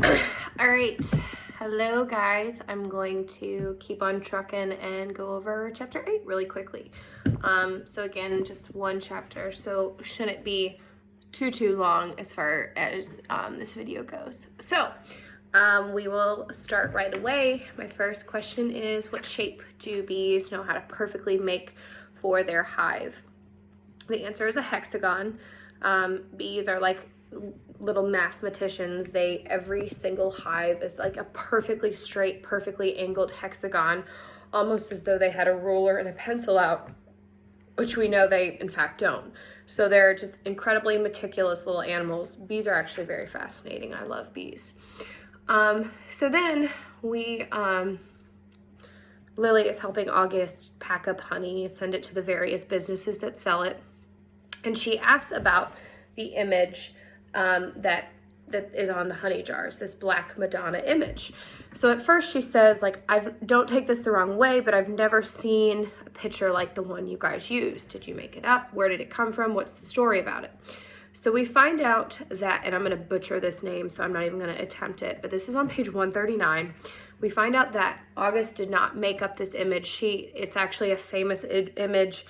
All right, hello guys. I'm going to keep on trucking and go over chapter 8 really quickly. So again, just one chapter, so shouldn't be too long as far as this video goes. So we will start right away. My first question is, what shape do bees know how to perfectly make for their hive? The answer is a hexagon. Bees are like little mathematicians. Every single hive is like a perfectly straight, perfectly angled hexagon, almost as though they had a ruler and a pencil out, which we know they in fact don't. So they're just incredibly meticulous little animals. Bees are actually very fascinating. I love bees. So then Lily is helping August pack up honey, send it to the various businesses that sell it. And she asks about the image that is on the honey jars, this Black Madonna image. So at first she says, like, don't take this the wrong way, but I've never seen a picture like the one you guys used. Did you make it up? Where did it come from? What's the story about it? So we find out that, and I'm going to butcher this name, so I'm not even going to attempt it, but this is on page 139. We find out that August did not make up this image. It's actually a famous image.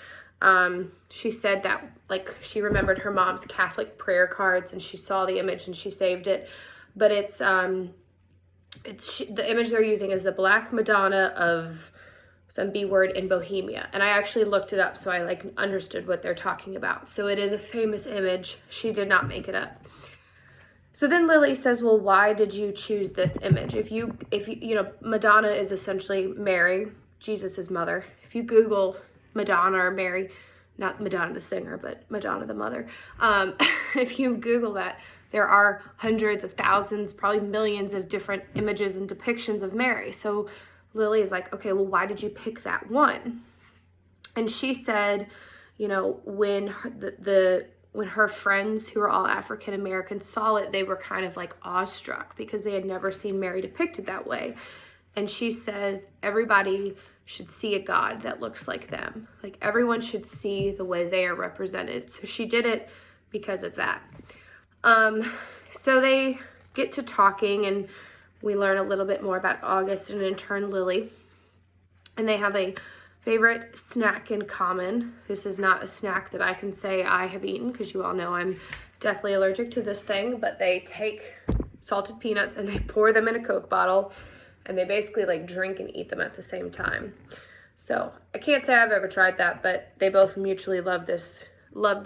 She said that, like, she remembered her mom's Catholic prayer cards and she saw the image and she saved it. But the image they're using is the Black Madonna of some B word in Bohemia. And I actually looked it up so I like understood what they're talking about. So it is a famous image. She did not make it up. So then Lily says, well, why did you choose this image? If you Madonna is essentially Mary, Jesus's mother. If you Google Madonna or Mary, not Madonna the singer, but Madonna the mother. If you Google that, there are hundreds of thousands, probably millions of different images and depictions of Mary. So Lily is like, okay, well, why did you pick that one? And she said, when her friends who are all African American saw it, they were kind of like awestruck because they had never seen Mary depicted that way. And she says, everybody should see a God that looks like them. Like, everyone should see the way they are represented. So she did it because of that. So they get to talking and we learn a little bit more about August and in turn Lily. And they have a favorite snack in common. This is not a snack that I can say I have eaten because you all know I'm deathly allergic to this thing, but they take salted peanuts and they pour them in a Coke bottle and they basically like drink and eat them at the same time. So I can't say I've ever tried that, but they both mutually love this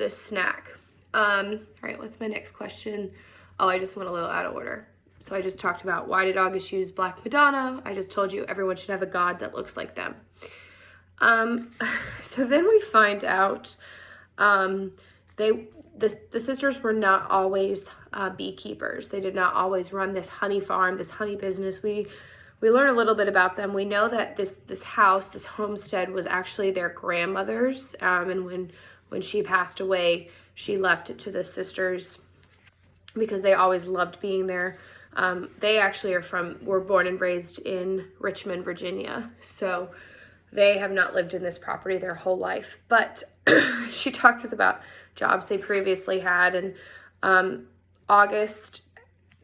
snack. All right, what's my next question? Oh, I just went a little out of order. So I just talked about why did August use Black Madonna? I just told you everyone should have a God that looks like them. So then we find out the sisters were not always beekeepers. They did not always run this honey farm, this honey business. We learn a little bit about them. We know that this house, this homestead, was actually their grandmother's, and when she passed away, she left it to the sisters because they always loved being there. They actually were born and raised in Richmond, Virginia, so they have not lived in this property their whole life. But she talks about jobs they previously had, and August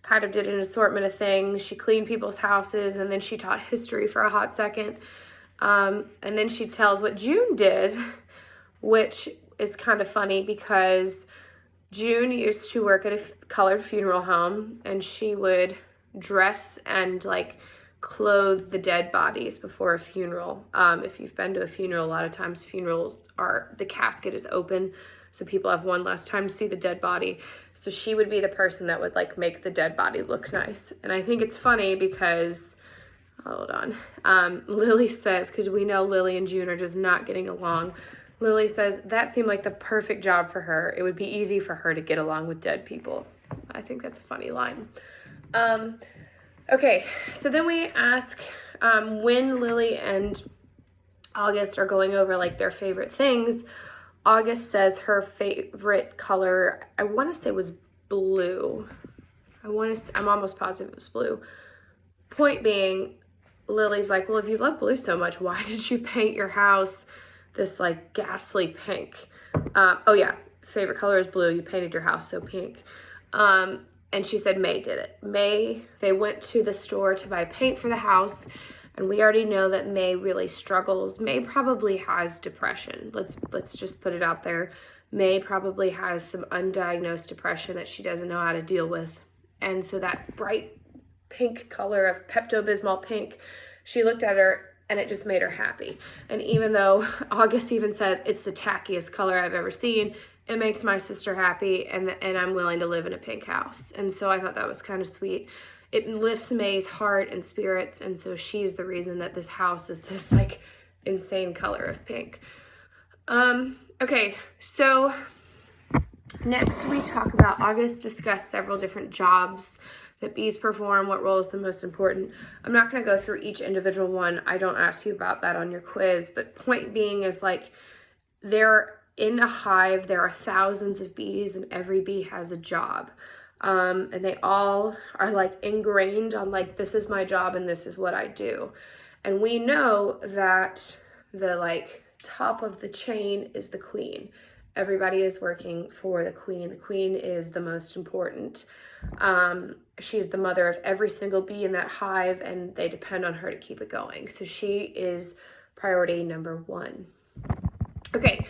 kind of did an assortment of things. She cleaned people's houses, and then she taught history for a hot second. And then she tells what June did, which is kind of funny because June used to work at a colored funeral home, and she would dress and like clothe the dead bodies before a funeral. If you've been to a funeral, a lot of times the casket is open, so people have one last time to see the dead body. So she would be the person that would like make the dead body look nice. And I think it's funny because, hold on, Lily says, because we know Lily and June are just not getting along, Lily says that seemed like the perfect job for her. It would be easy for her to get along with dead people. I think that's a funny line. Okay, so then we ask when Lily and August are going over like their favorite things. August says her favorite color, I want to say, was blue. I'm almost positive it was blue. Point being, Lily's like, well, if you love blue so much, why did you paint your house this like ghastly pink? Oh yeah, favorite color is blue. You painted your house so pink. And she said May did it. May, they went to the store to buy paint for the house, and we already know that May really struggles. May probably has depression. Let's just put it out there. May probably has some undiagnosed depression that she doesn't know how to deal with. And so that bright pink color of Pepto-Bismol pink, she looked at her and it just made her happy. And even though August even says it's the tackiest color I've ever seen, it makes my sister happy, and I'm willing to live in a pink house. And so I thought that was kind of sweet. It lifts May's heart and spirits, and so she's the reason that this house is this like insane color of pink. Okay, so next we talk about August discussed several different jobs that bees perform, what role is the most important. I'm not going to go through each individual one. I don't ask you about that on your quiz, but point being is like they're in a hive, there are thousands of bees and every bee has a job. And they all are like ingrained on like, this is my job and this is what I do. And we know that the like top of the chain is the queen. Everybody is working for the queen. The queen is the most important. She's the mother of every single bee in that hive, and they depend on her to keep it going. So she is priority number one. Okay,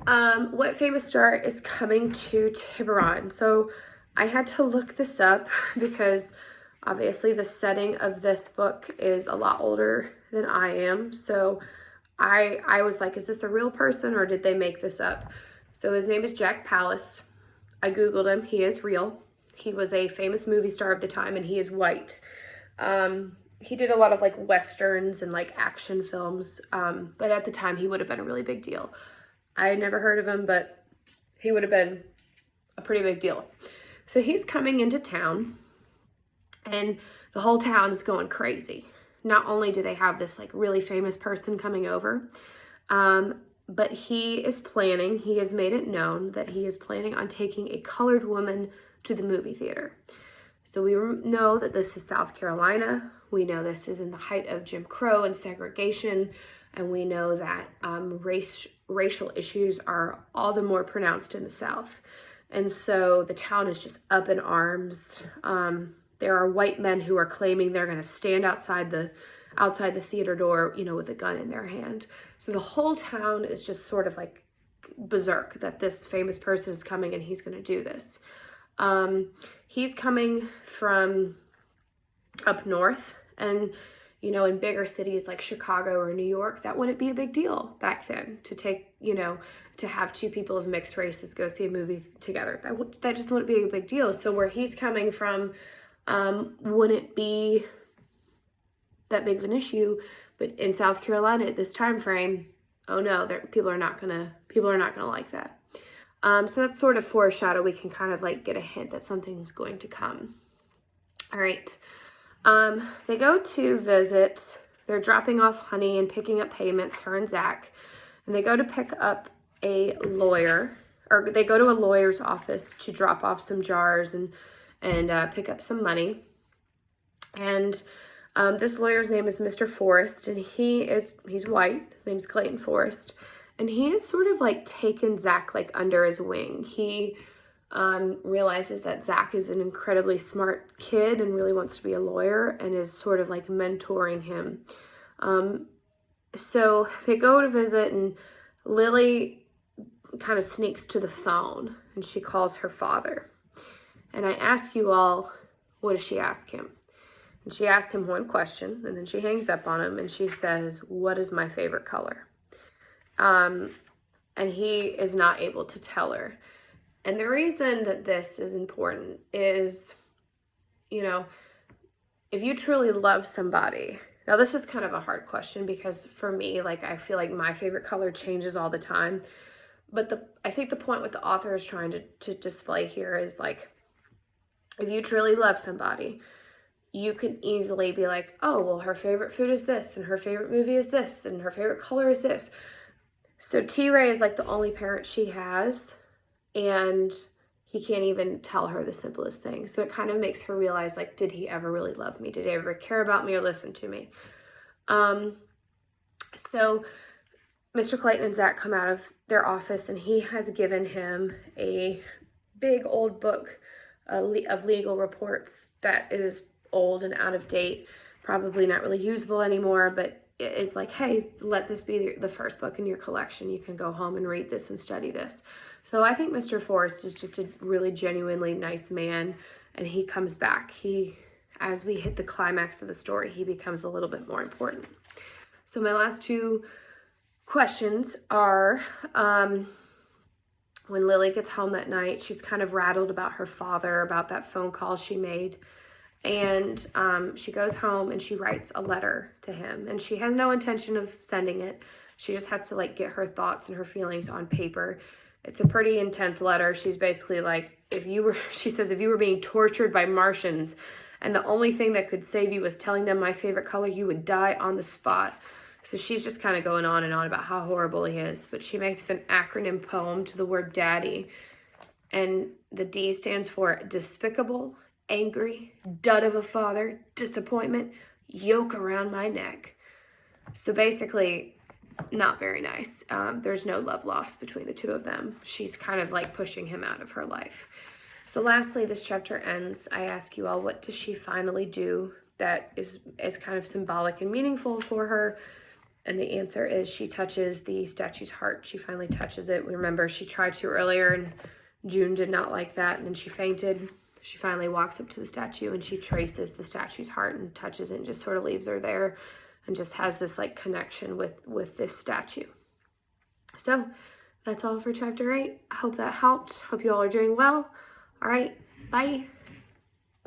what famous star is coming to Tiburon? So I had to look this up because obviously the setting of this book is a lot older than I am. So I was like, is this a real person or did they make this up? So his name is Jack Palance. I Googled him. He is real. He was a famous movie star of the time, and he is white. He did a lot of like Westerns and like action films. But at the time he would have been a really big deal. I had never heard of him, but he would have been a pretty big deal. So he's coming into town, and the whole town is going crazy. Not only do they have this like really famous person coming over, but he has made it known that he is planning on taking a colored woman to the movie theater. So we know that this is South Carolina. We know this is in the height of Jim Crow and segregation. And we know that racial issues are all the more pronounced in the South. And so the town is just up in arms. There are white men who are claiming they're going to stand outside the theater door, you know, with a gun in their hand. So the whole town is just sort of like berserk that this famous person is coming and he's going to do this. He's coming from up north, and you know, in bigger cities like Chicago or New York, that wouldn't be a big deal back then to take, you know, to have two people of mixed races go see a movie together. That just wouldn't be a big deal. So where he's coming from wouldn't be that big of an issue. But in South Carolina at this time frame, oh no, people are not gonna like that. So that's sort of foreshadow. We can kind of like get a hint that something's going to come. All right. They go to visit. They're dropping off honey and picking up payments, her and Zach. And they go to pick up a lawyer, or they go to a lawyer's office to drop off some jars and pick up some money. And this lawyer's name is Mr. Forrest, and he's white. His name's Clayton Forrest. And he has sort of like taken Zach like under his wing. He realizes that Zach is an incredibly smart kid and really wants to be a lawyer, and is sort of like mentoring him. So they go to visit, and Lily kind of sneaks to the phone and she calls her father. And I ask you all, what does she ask him? And she asks him one question, and then she hangs up on him and she says, "What is my favorite color?" And he is not able to tell her. And the reason that this is important is, you know, if you truly love somebody, now this is kind of a hard question because for me, like, I feel like my favorite color changes all the time. But I think the point what the author is trying to display here is like, if you truly love somebody, you can easily be like, oh, well, her favorite food is this, and her favorite movie is this, and her favorite color is this. So T-Ray is like the only parent she has, and he can't even tell her the simplest thing. So it kind of makes her realize, like, did he ever really love me? Did he ever care about me or listen to me? So Mr. Clayton and Zach come out of their office, and he has given him a big old book of legal reports that is old and out of date, probably not really usable anymore, but it is like, hey, let this be the first book in your collection. You can go home and read this and study this. So I think Mr. Forrest is just a really genuinely nice man, and he comes back. As we hit the climax of the story, he becomes a little bit more important. So my last two questions are, when Lily gets home that night, she's kind of rattled about her father, about that phone call she made. And she goes home and she writes a letter to him. And she has no intention of sending it. She just has to like get her thoughts and her feelings on paper. It's a pretty intense letter. She's basically like, she says, if you were being tortured by Martians and the only thing that could save you was telling them my favorite color, you would die on the spot. So she's just kind of going on and on about how horrible he is. But she makes an acronym poem to the word daddy. And the D stands for despicable, angry, dud of a father, disappointment, yoke around my neck. So basically, not very nice. There's no love lost between the two of them. She's kind of like pushing him out of her life. So lastly, this chapter ends. I ask you all, what does she finally do that is kind of symbolic and meaningful for her? And the answer is she touches the statue's heart. She finally touches it. Remember, she tried to earlier, and June did not like that, and then she fainted. She finally walks up to the statue, and she traces the statue's heart and touches it and just sort of leaves her there and just has this like connection with this statue. So that's all for chapter 8. I hope that helped. Hope you all are doing well. All right, bye.